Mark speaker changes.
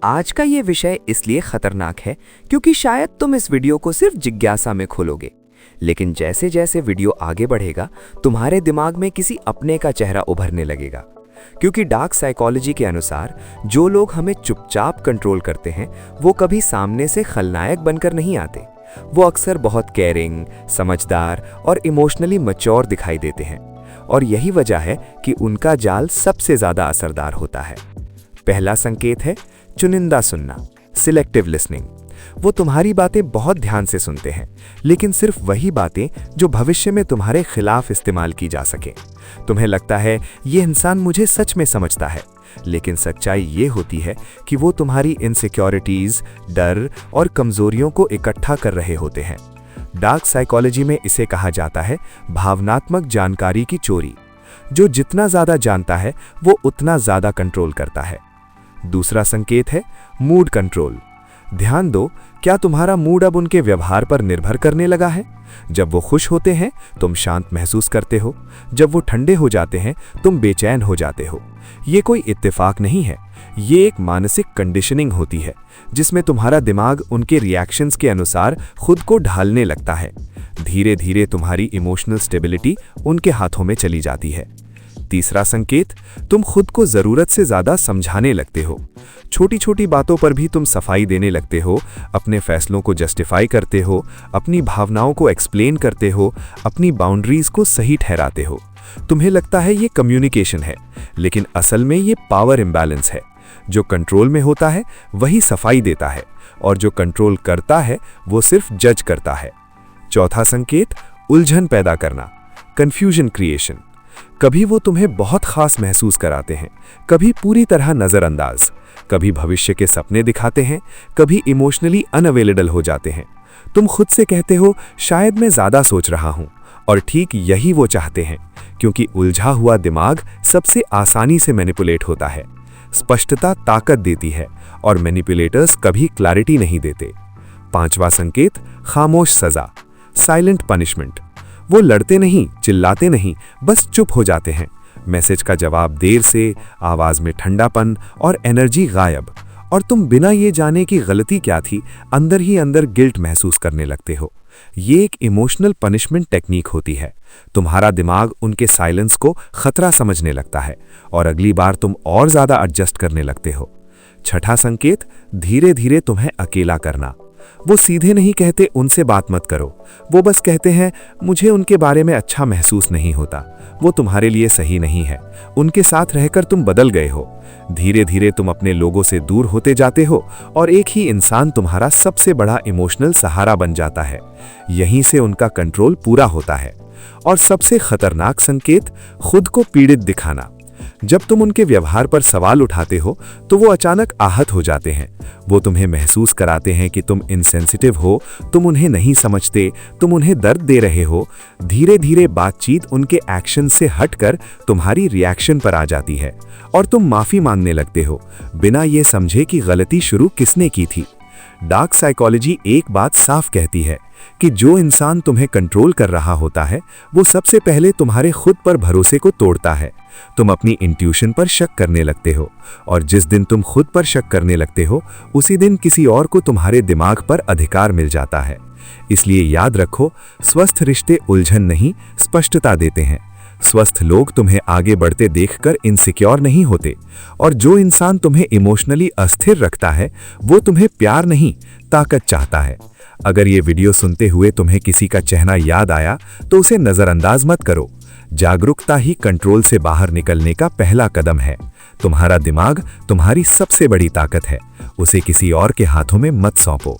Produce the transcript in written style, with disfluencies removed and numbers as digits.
Speaker 1: आज का ये विषय इसलिए खतरनाक है क्योंकि शायद तुम इस वीडियो को सिर्फ जिज्ञासा में खोलोगे, लेकिन जैसे जैसे वीडियो आगे बढ़ेगा तुम्हारे दिमाग में किसी अपने का चेहरा उभरने लगेगा। क्योंकि डार्क साइकोलॉजी के अनुसार जो लोग हमें चुपचाप कंट्रोल करते हैं वो कभी सामने से खलनायक बनकर नहीं आते। वो अक्सर बहुत केयरिंग, समझदार और इमोशनली मैच्योर दिखाई देते हैं, और यही वजह है कि उनका जाल सबसे ज्यादा असरदार होता है। पहला संकेत है चुनिंदा सुनना, सिलेक्टिव लिसनिंग। वो तुम्हारी बातें बहुत ध्यान से सुनते हैं, लेकिन सिर्फ वही बातें जो भविष्य में तुम्हारे खिलाफ इस्तेमाल की जा सके। तुम्हें लगता है ये इंसान मुझे सच में समझता है, लेकिन सच्चाई ये होती है कि वो तुम्हारी इनसिक्योरिटीज, डर और कमजोरियों को इकट्ठा कर रहे होते हैं। डार्क साइकोलॉजी में इसे कहा जाता है भावनात्मक जानकारी की चोरी। जो जितना ज्यादा जानता है वो उतना ज्यादा कंट्रोल करता है। दूसरा संकेत है मूड कंट्रोल। ध्यान दो, क्या तुम्हारा मूड अब उनके व्यवहार पर निर्भर करने लगा है? जब वो खुश होते हैं तुम शांत महसूस करते हो, जब वो ठंडे हो जाते हैं तुम बेचैन हो जाते हो। ये कोई इत्तेफाक नहीं है, ये एक मानसिक कंडीशनिंग होती है जिसमें तुम्हारा दिमाग उनके रिएक्शंस के अनुसार खुद को ढालने लगता है। धीरे धीरे तुम्हारी इमोशनल स्टेबिलिटी उनके हाथों में चली जाती है। तीसरा संकेत, तुम खुद को जरूरत से ज्यादा समझाने लगते हो। छोटी छोटी बातों पर भी तुम सफाई देने लगते हो, अपने फैसलों को जस्टिफाई करते हो, अपनी भावनाओं को एक्सप्लेन करते हो, अपनी बाउंड्रीज को सही ठहराते हो। तुम्हें लगता है ये कम्युनिकेशन है, लेकिन असल में ये पावर इम्बैलेंस है। जो कंट्रोल में होता है वही सफाई देता है, और जो कंट्रोल करता है वो सिर्फ जज करता है। चौथा संकेत, उलझन पैदा करना, कंफ्यूजन क्रिएशन। कभी वो तुम्हें बहुत खास महसूस कराते हैं, कभी पूरी तरह नजरअंदाज, कभी भविष्य के सपने दिखाते हैं, कभी इमोशनली अनअवेलेबल हो जाते हैं। तुम खुद से कहते हो शायद मैं ज्यादा सोच रहा हूं, और ठीक यही वो चाहते हैं, क्योंकि उलझा हुआ दिमाग सबसे आसानी से मैनिपुलेट होता है। स्पष्टता ताकत देती है और मैनिपुलेटर्स कभी क्लैरिटी नहीं देते। पांचवा संकेत, खामोश सजा, साइलेंट पनिशमेंट। वो लड़ते नहीं, चिल्लाते नहीं, बस चुप हो जाते हैं। मैसेज का जवाब देर से, आवाज में ठंडापन और एनर्जी गायब, और तुम बिना ये जाने कि गलती क्या थी अंदर ही अंदर गिल्ट महसूस करने लगते हो। ये एक इमोशनल पनिशमेंट टेक्निक होती है। तुम्हारा दिमाग उनके साइलेंस को खतरा समझने लगता है और अगली बार तुम और ज्यादा एडजस्ट करने लगते हो। छठा संकेत, धीरे धीरे तुम्हें अकेला करना। वो सीधे नहीं कहते उनसे बात मत करो, वो बस कहते हैं मुझे उनके बारे में अच्छा महसूस नहीं होता, वो तुम्हारे लिए सही नहीं है, उनके साथ रहकर तुम बदल गए हो। धीरे धीरे तुम अपने लोगों से दूर होते जाते हो और एक ही इंसान तुम्हारा सबसे बड़ा इमोशनल सहारा बन जाता है। यहीं से उनका कंट्रोल पूरा होता है। और सबसे खतरनाक संकेत, खुद को पीड़ित दिखाना। जब तुम उनके व्यवहार पर सवाल उठाते हो तो वो अचानक आहत हो जाते हैं। वो तुम्हें महसूस कराते हैं कि तुम इनसेंसिटिव हो, तुम उन्हें नहीं समझते, तुम उन्हें दर्द दे रहे हो। धीरे धीरे बातचीत उनके एक्शन से हटकर तुम्हारी रिएक्शन पर आ जाती है और तुम माफी मांगने लगते हो, बिना ये समझे कि गलती शुरू किसने की थी। डार्क साइकोलॉजी एक बात साफ कहती है कि जो इंसान तुम्हें कंट्रोल कर रहा होता है वो सबसे पहले तुम्हारे खुद पर भरोसे को तोड़ता है। तुम अपनी इंट्यूशन पर शक करने लगते हो, और जिस दिन तुम खुद पर शक करने लगते हो उसी दिन किसी और को तुम्हारे दिमाग पर अधिकार मिल जाता है। इसलिए याद रखो, स्वस्थ रिश्ते उलझन नहीं, स्पष्टता देते हैं। स्वस्थ लोग तुम्हें आगे बढ़ते देखकर इनसिक्योर नहीं होते, और जो इंसान तुम्हें इमोशनली अस्थिर रखता है वो तुम्हें प्यार नहीं, ताकत चाहता है। अगर ये वीडियो सुनते हुए तुम्हें किसी का चेहरा याद आया तो उसे नजरअंदाज मत करो। जागरूकता ही कंट्रोल से बाहर निकलने का पहला कदम है। तुम्हारा दिमाग तुम्हारी सबसे बड़ी ताकत है, उसे किसी और के हाथों में मत सौंपो।